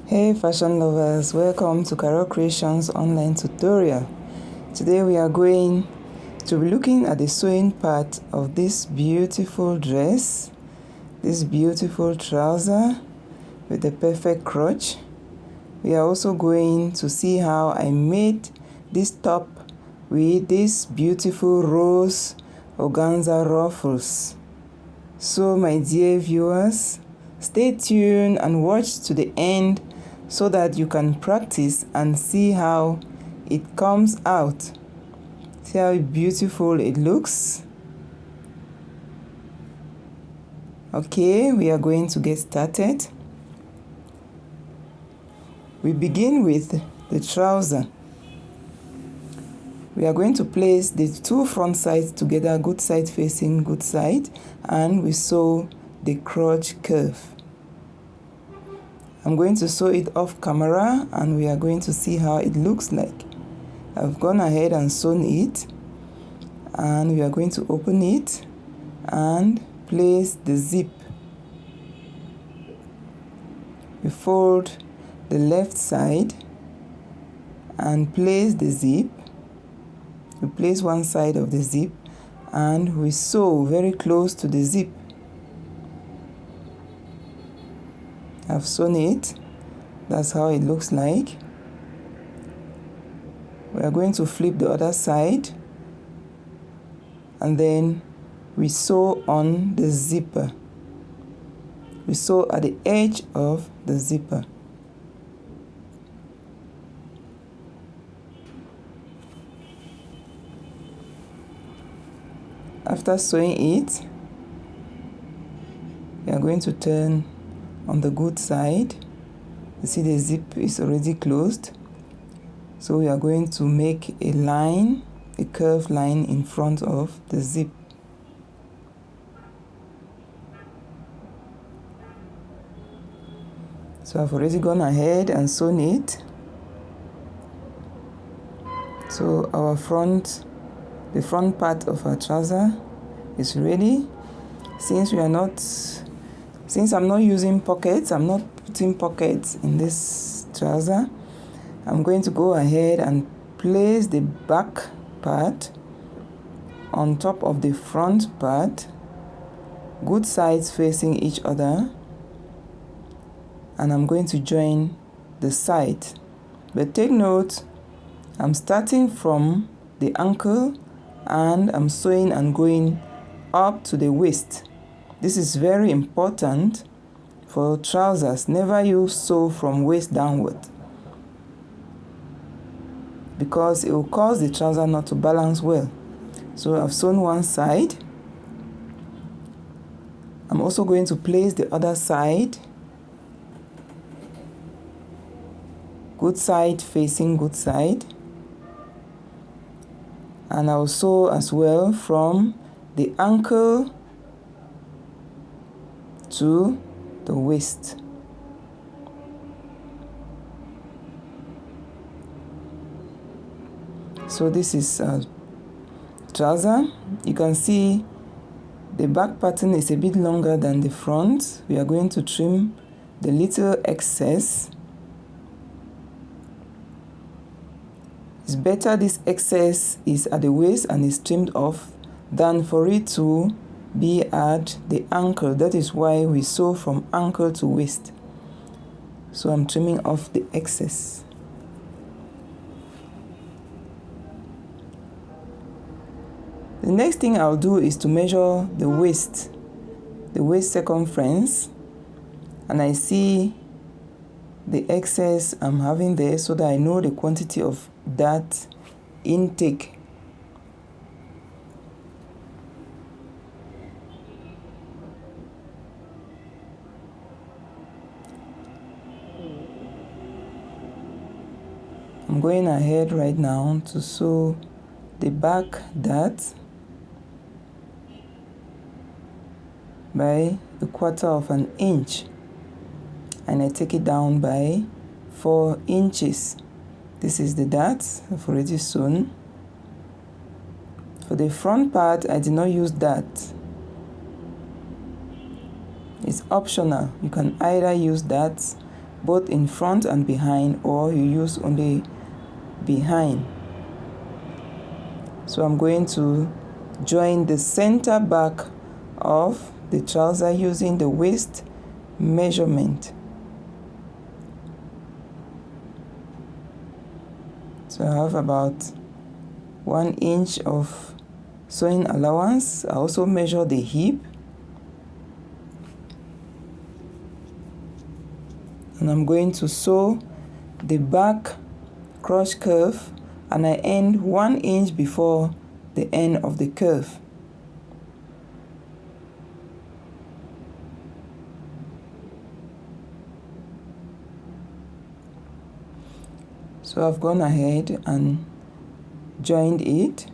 Hey fashion lovers, welcome to Carol Creations online tutorial. Today we are going to be looking at the sewing part of this beautiful dress, this beautiful trouser with the perfect crotch. We are also going to see how I made this top with these beautiful rose organza ruffles. So my dear viewers, stay tuned and watch to the end so that you can practice and see how it comes out. See how beautiful it looks. Okay, we are going to get started. We begin with the trouser. We are going to place the two front sides together, good side facing good side, and we sew the crotch curve. I'm going to sew it off camera and we are going to see how it looks like. I've gone ahead and sewn it, and we are going to open it and place the zip. We fold the left side and place the zip. We place one side of the zip and we sew very close to the zip. I've sewn it. That's how it looks like. We are going to flip the other side and then we sew on the zipper. We sew at the edge of the zipper. After sewing it, we are going to turn on the good side. You see the zip is already closed. So we are going to make a line, a curved line in front of the zip. So I've already gone ahead and sewn it. So the front part of our trouser is ready. Since I'm not using pockets, I'm not putting pockets in this trouser, I'm going to go ahead and place the back part on top of the front part, good sides facing each other, and I'm going to join the side. But take note, I'm starting from the ankle and I'm sewing and going up to the waist. This is very important for trousers. Never you sew from waist downward, because it will cause the trouser not to balance well. So I've sewn one side. I'm also going to place the other side, good side facing good side, and I'll sew as well from the ankle to the waist. So this is a trouser. You can see the back pattern is a bit longer than the front. We are going to trim the little excess. It's better this excess is at the waist and is trimmed off than for it to be at the ankle. That is why we sew from ankle to waist. So I'm trimming off the excess. The next thing I'll do is to measure the waist circumference, and I see the excess I'm having there so that I know the quantity of that intake. I'm going ahead right now to sew the back dart by a quarter of an inch, and I take it down by 4 inches. This is the dart I've already sewn. For the front part, I did not use that. It's optional. You can either use that both in front and behind, or you use only behind. So I'm going to join the center back of the trouser using the waist measurement. So I have about 1 inch of sewing allowance. I also measure the hip, and I'm going to sew the back crotch curve, and I end 1 inch before the end of the curve. So I've gone ahead and joined it.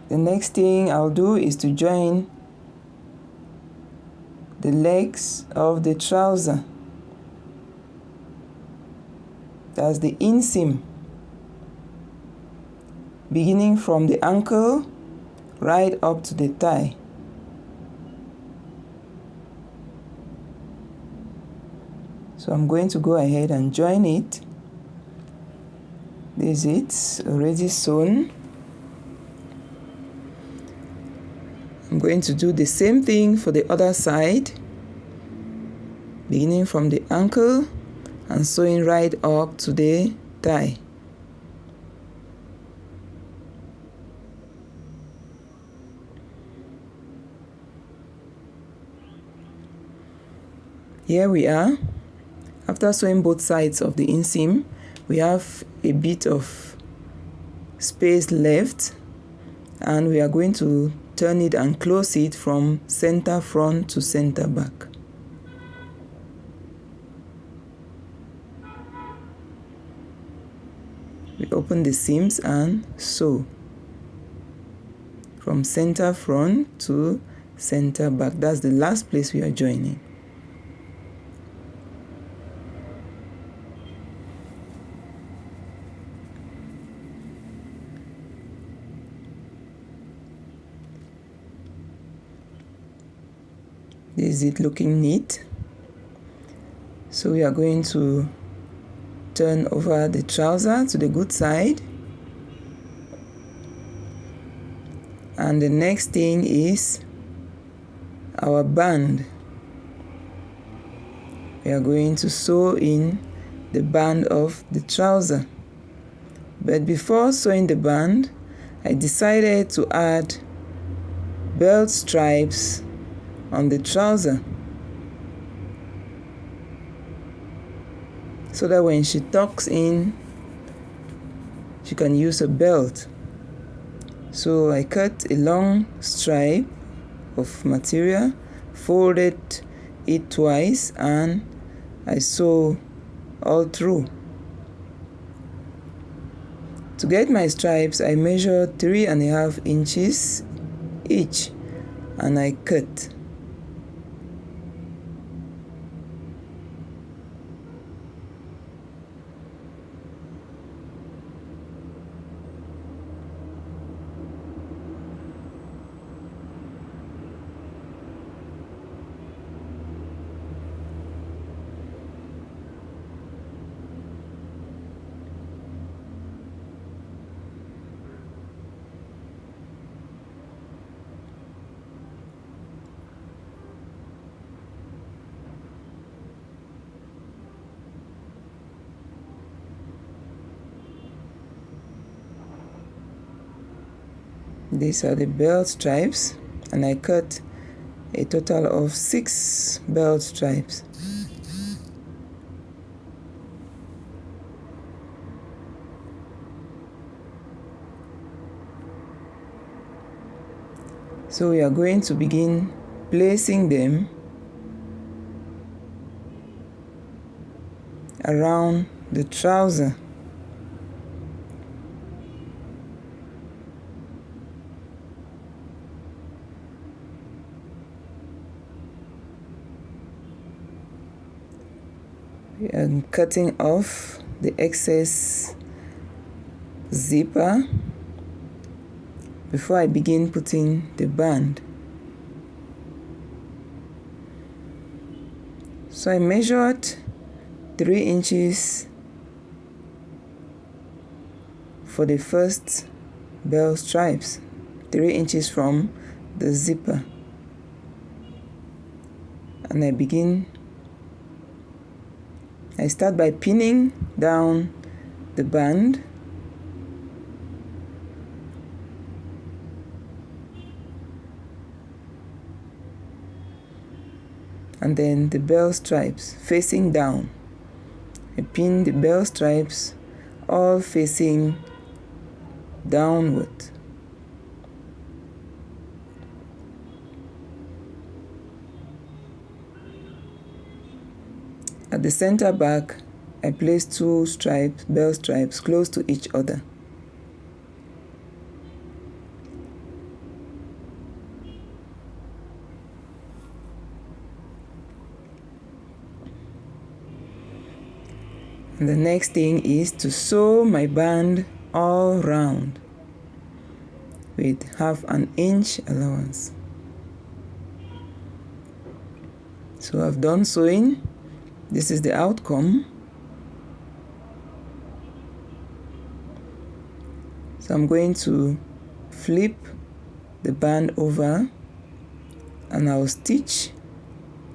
The next thing I'll do is to join the legs of the trouser. That's the inseam, beginning from the ankle right up to the thigh. So I'm going to go ahead and join it. This is it, already sewn. I'm going to do the same thing for the other side, beginning from the ankle and sewing right up to the thigh. Here we are. After sewing both sides of the inseam, we have a bit of space left, and we are going to turn it and close it from center front to center back. We open the seams and sew from center front to center back. That's the last place we are joining. This is it looking neat. So we are going to turn over the trouser to the good side. And the next thing is our band. We are going to sew in the band of the trouser. But before sewing the band, I decided to add belt stripes on the trouser, so that when she tucks in, she can use a belt. So I cut a long stripe of material, folded it twice, and I sew all through. To get my stripes, I measured 3.5 inches each, and I cut. These are the belt stripes, and I cut a total of 6 belt stripes. So we are going to begin placing them around the trouser. And cutting off the excess zipper before I begin putting the band. So I measured 3 inches for the first bell stripes, 3 inches from the zipper, and I start by pinning down the band, and then the bell stripes facing down. I pin the bell stripes all facing downward. At the center back, I place 2 bell stripes close to each other. And the next thing is to sew my band all round with 1/2 inch allowance. So I've done sewing. This is the outcome. So I'm going to flip the band over and I'll stitch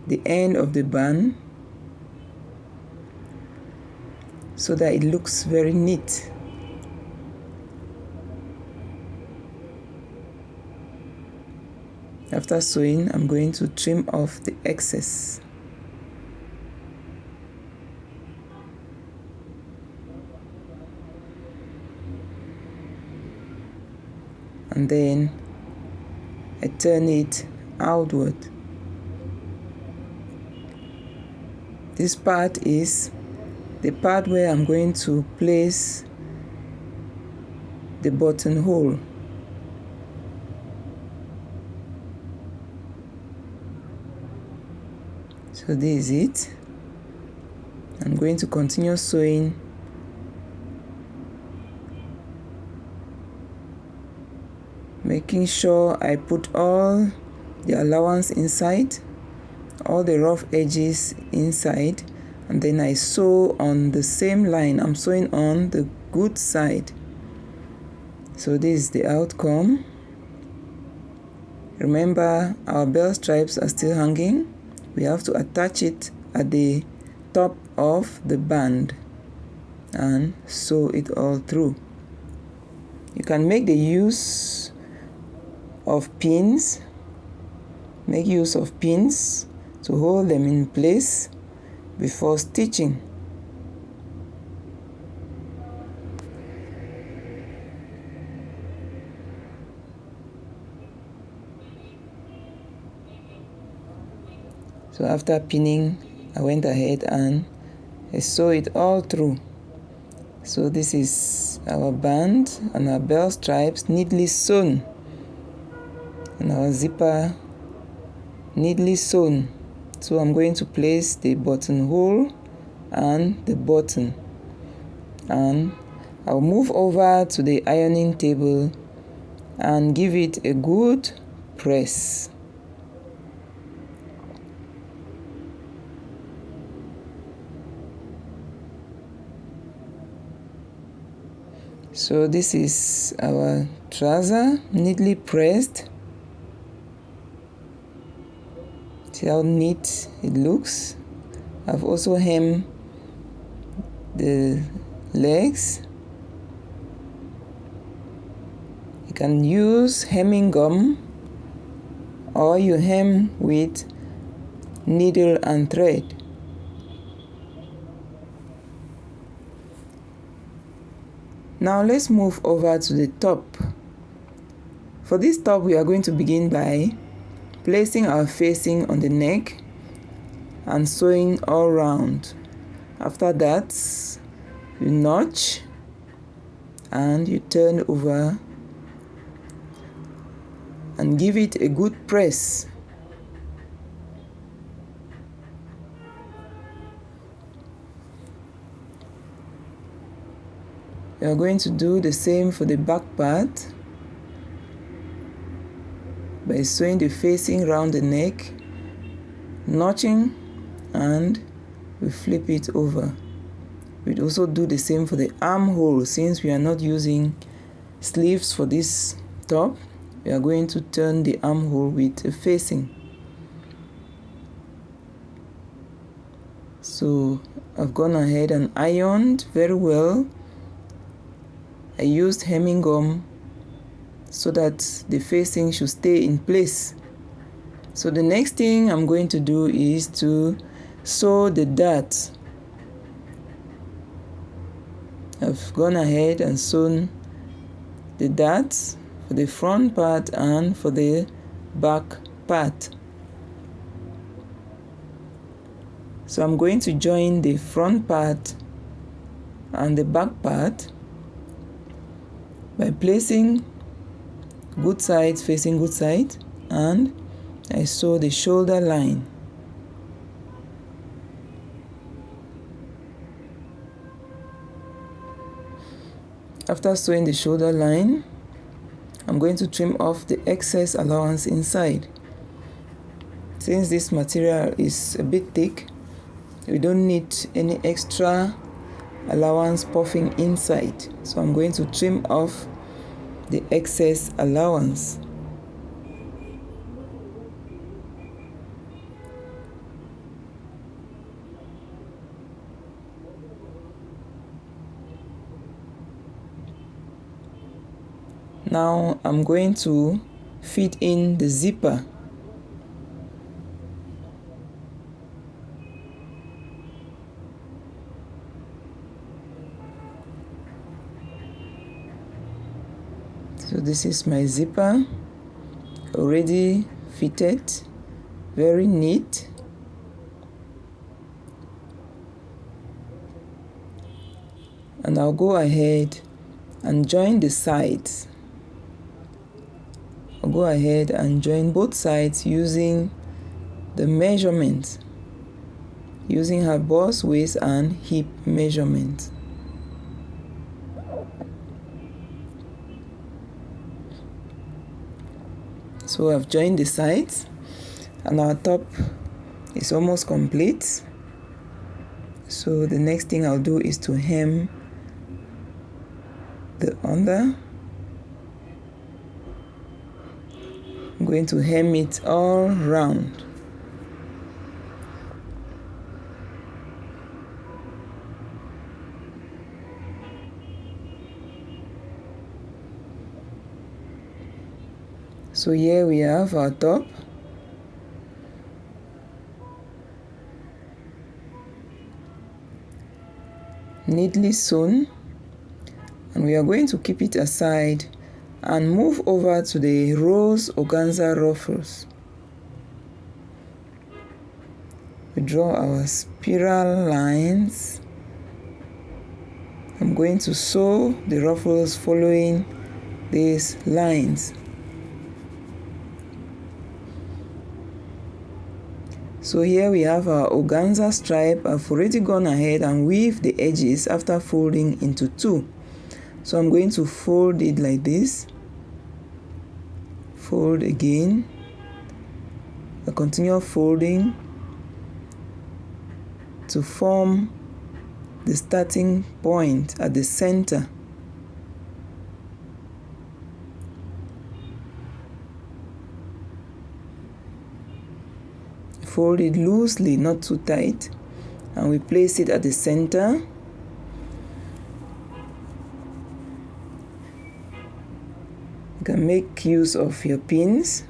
the end of the band so that it looks very neat. After sewing, I'm going to trim off the excess. And then I turn it outward. This part is the part where I'm going to place the buttonhole. So this is it. I'm going to continue sewing making sure I put all the allowance inside, all the rough edges inside, and then I sew on the same line. I'm sewing on the good side. So this is the outcome. Remember, our bell stripes are still hanging. We have to attach it at the top of the band and sew it all through. You can make the use of pins. Make use of pins to hold them in place before stitching. So after pinning, I went ahead and I sew it all through. So this is our band and our bell stripes neatly sewn, and our zipper neatly sewn. So I'm going to place the buttonhole and the button, and I'll move over to the ironing table and give it a good press. So this is our trouser neatly pressed. See how neat it looks. I've also hemmed the legs. You can use hemming gum, or you hem with needle and thread. Now let's move over to the top. For this top, we are going to begin by placing our facing on the neck and sewing all round. After that, you notch and you turn over and give it a good press. We are going to do the same for the back part by sewing the facing round the neck, notching and we flip it over. We'd also do the same for the armhole. Since we are not using sleeves for this top, we are going to turn the armhole with a facing. So I've gone ahead and ironed very well. I used hemming gum so that the facing should stay in place. So the next thing I'm going to do is to sew the darts. I've gone ahead and sewn the darts for the front part and for the back part. So I'm going to join the front part and the back part by placing good sides facing good side, and I sew the shoulder line. After sewing the shoulder line, I'm going to trim off the excess allowance inside. Since this material is a bit thick, we don't need any extra allowance puffing inside. So I'm going to trim off the excess allowance. Now I'm going to fit in the zipper. So this is my zipper, already fitted, very neat. And I'll go ahead and join the sides. I'll go ahead and join both sides using the measurement, using her bust, waist, and hip measurement. So I've joined the sides and our top is almost complete. So the next thing I'll do is to hem the under. I'm going to hem it all round. So here we have our top. Neatly sewn, and we are going to keep it aside and move over to the rose organza ruffles. We draw our spiral lines. I'm going to sew the ruffles following these lines. So here we have our organza stripe. I've already gone ahead and weave the edges after folding into two. So I'm going to fold it like this. Fold again. I continue folding to form the starting point at the center. Fold it loosely, not too tight, and we place it at the center. You can make use of your pins.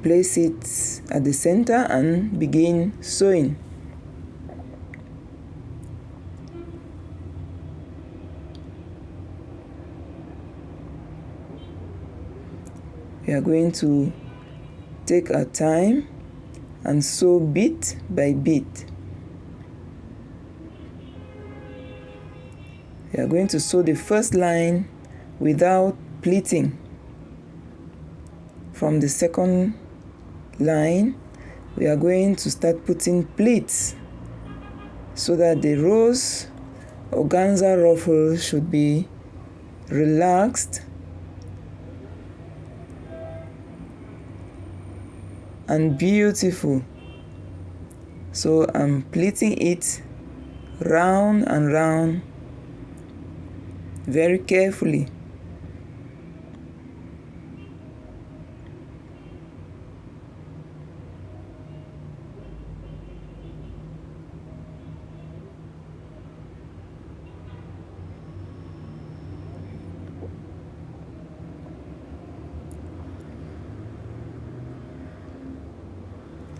Place it at the center and begin sewing. We are going to take our time and sew bit by bit. We are going to sew the first line without pleating. From the second line, we are going to start putting pleats so that the rose organza ruffle should be relaxed and beautiful. So I'm pleating it round and round very carefully.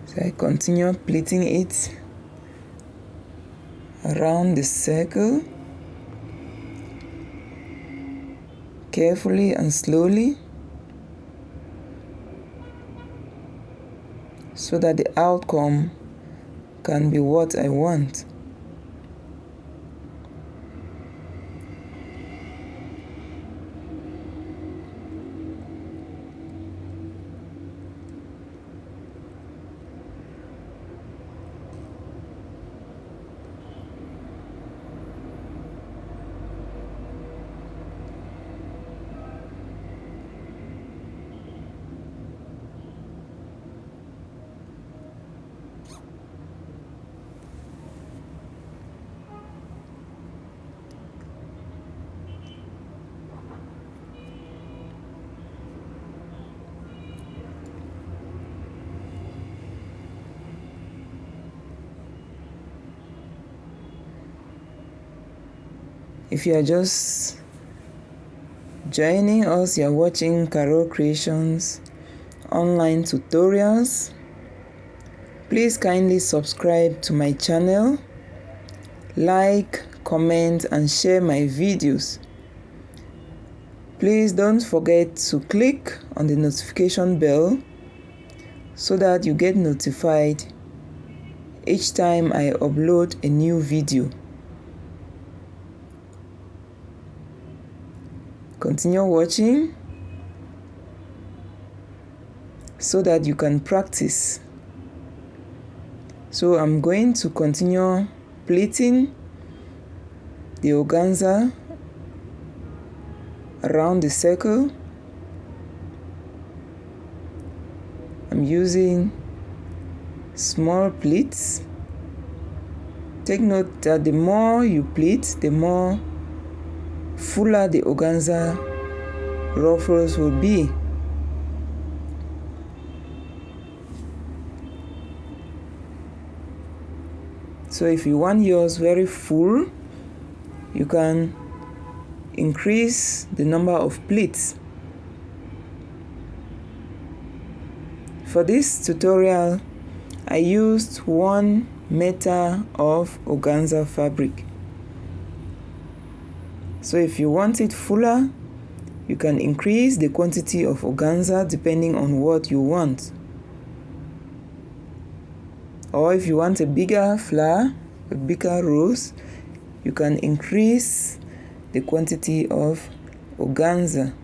So I continue pleating it around the circle, carefully and slowly, so that the outcome can be what I want. If you are just joining us, you are watching Carol Creations online tutorials. Please kindly subscribe to my channel, like, comment, and share my videos. Please don't forget to click on the notification bell so that you get notified each time I upload a new video. Continue watching so that you can practice. So I'm going to continue pleating the organza around the circle. I'm using small pleats. Take note that the more you pleat, the more fuller the organza ruffles will be. So if you want yours very full, you can increase the number of pleats. For this tutorial, I used 1 meter of organza fabric. So if you want it fuller, you can increase the quantity of organza depending on what you want. Or if you want a bigger flower, a bigger rose, you can increase the quantity of organza.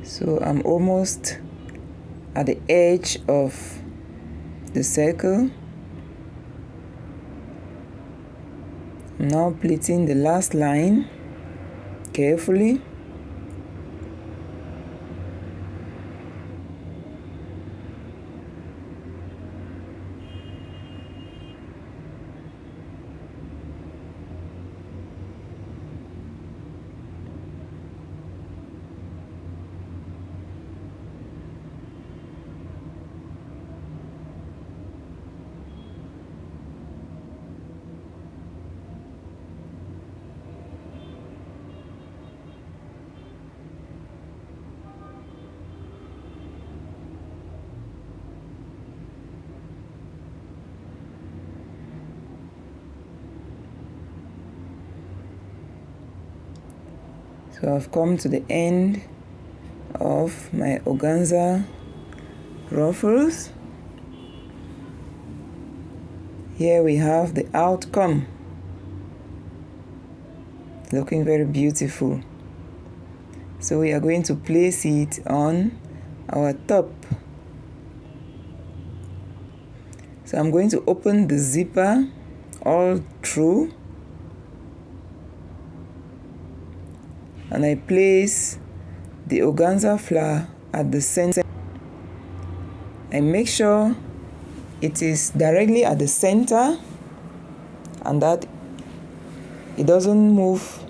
So I'm almost at the edge of the circle. I'm now pleating the last line carefully. So I've come to the end of my organza ruffles. Here we have the outcome. Looking very beautiful. So we are going to place it on our top. So I'm going to open the zipper all through, and I place the organza flower at the center. I make sure it is directly at the center and that it doesn't move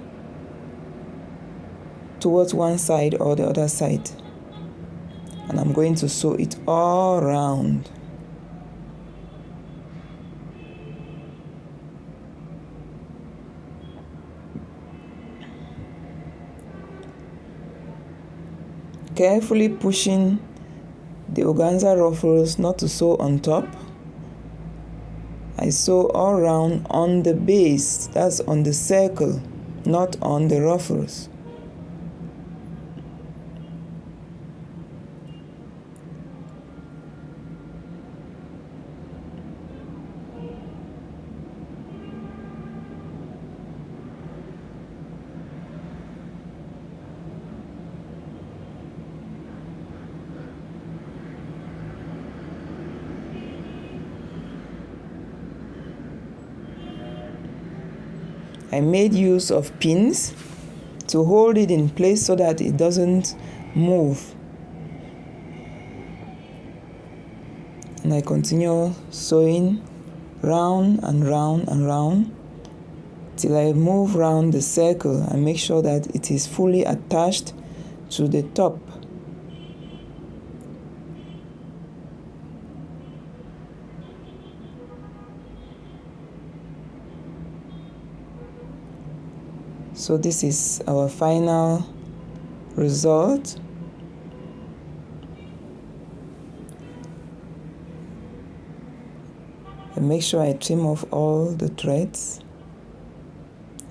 towards one side or the other side. And I'm going to sew it all around. Carefully pushing the organza ruffles not to sew on top. I sew all around on the base, that's on the circle, not on the ruffles. I made use of pins to hold it in place so that it doesn't move. And I continue sewing round and round and round till I move round the circle and make sure that it is fully attached to the top. So this is our final result. And make sure I trim off all the threads.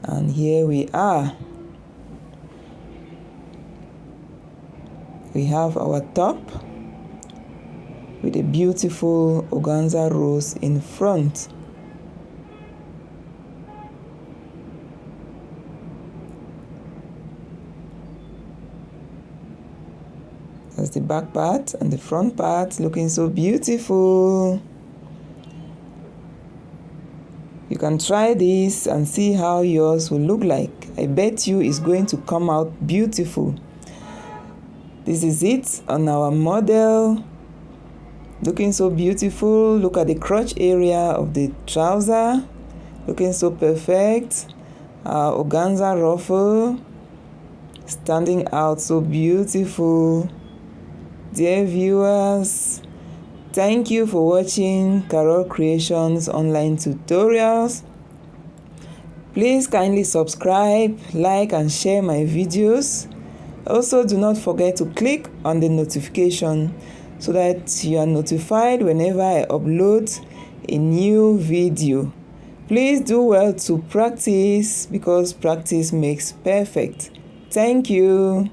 And here we are. We have our top with a beautiful organza rose in front. That's the back part, and the front part looking so beautiful. You can try this and see how yours will look like. I bet you it's going to come out beautiful. This is it on our model. Looking so beautiful. Look at the crotch area of the trouser. Looking so perfect. Our organza ruffle standing out so beautiful. Dear viewers, thank you for watching Carol Creations online tutorials. Please kindly subscribe, like and share my videos. Also, do not forget to click on the notification so that you are notified whenever I upload a new video. Please do well to practice because practice makes perfect. Thank you.